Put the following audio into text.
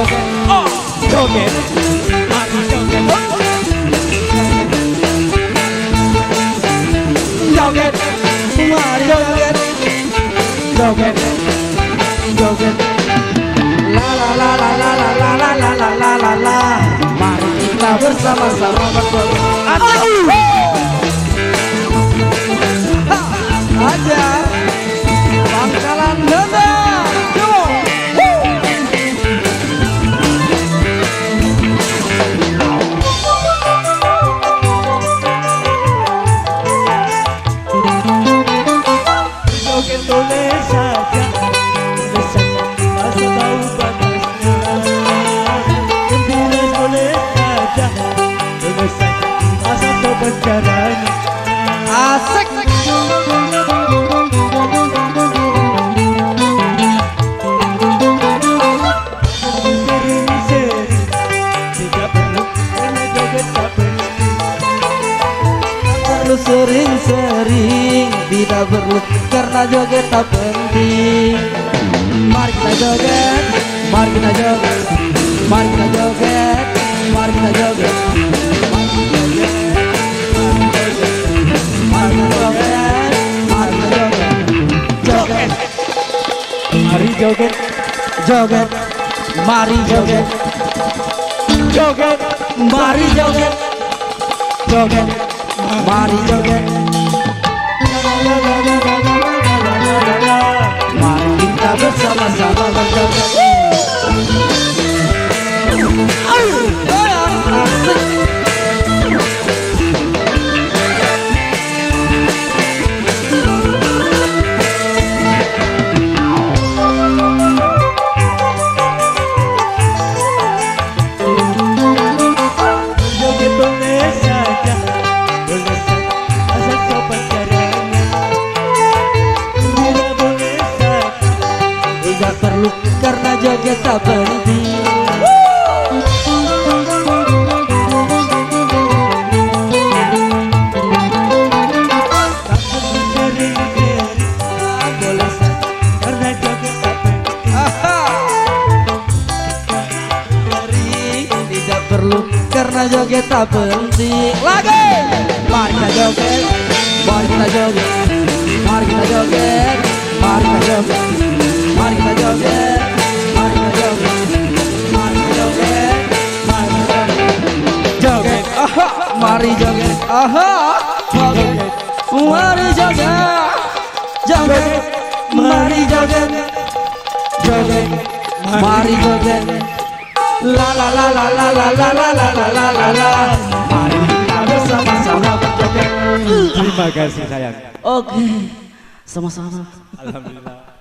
joget, joget, mari joget, joget, mari joget, joget, joget, la la la la la la la la la la la la la, mari kita bersama-sama berjoget. Aja Bangkalan Dendam, joget boleh saja, boleh saja, masa tahu batasnya. Gembira boleh saja, boleh saja, masa tahu bencaranya. Asik. Sering-sering tidak perlu karena joget tak penting. Mari kita joget, mari kita joget, mari kita joget, mari kita joget, mari kita joget, mari kita joget, mari kita joget, joget, mari joget, joget, mari joget, joget, mari joget, joget. Mari joget, mari kita bersama-sama berjoget. Joget boleh saja, boleh saja, asal sopan caranya. Gembira boleh saja, tidak perlu karena joget tak penting. Tak perlu sering-sering, boleh saja karena joget tak penting. Sering, tidak perlu karena joget tak penting. Lagi, mari kita joget, mari kita joget, mari kita joget, mari kita joget, mari kita joget, mari kita joget, mari kita joget, mari kita joget, joget, aha, mari joget, aha, joget, mari joget, joget, mari joget, joget, mari joget. La la la la la la la la la la la la la. Mari kita bersama-sama berjoget. Terima kasih sayang. Oke, sama-sama. Alhamdulillah.